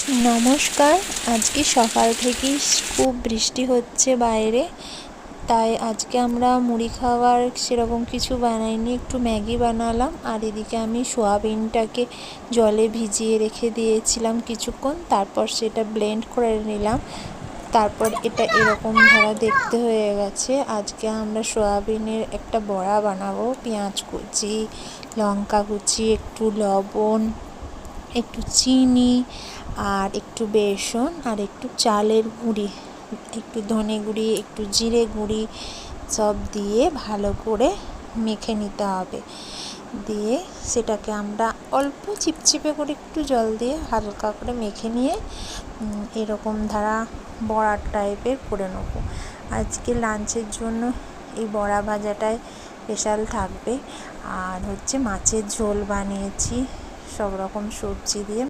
নমস্কার। আজকে সকাল থেকেই খুব বৃষ্টি হচ্ছে বাইরে, তাই আজকে আমরা মুড়ি খাওয়ার সেরকম কিছু বানাইনি, একটু ম্যাগি বানালাম। আর এদিকে আমি সোয়াবিনটাকে জলে ভিজিয়ে রেখে দিয়েছিলাম কিছুক্ষণ, তারপর সেটা ব্লেন্ড করে নিলাম। তারপর এটা এরকম ধরা দেখতে হয়ে গেছে। আজকে আমরা সোয়াবিনের একটা বড়া বানাবো। পেঁয়াজ কুচি, লঙ্কা কুচি, একটু লবণ, একটু চিনি, আর একটু বেসন, আর একটু চালের গুঁড়ি, একটু ধনে গুঁড়ি, একটু জিরে গুঁড়ি সব দিয়ে ভালো করে মেখে নিতে হবে। দিয়ে সেটাকে আমরা অল্প চিপচিপে করে একটু জল দিয়ে হালকা করে মেখে নিয়ে এরকম ধারা বড়া টাইপের করে নেব। আজকে লাঞ্চের জন্য এই বড়া ভাজাটাই স্পেশাল থাকবে। আর হচ্ছে মাছের ঝোল বানিয়েছি সব রকম সবজি দিয়ে।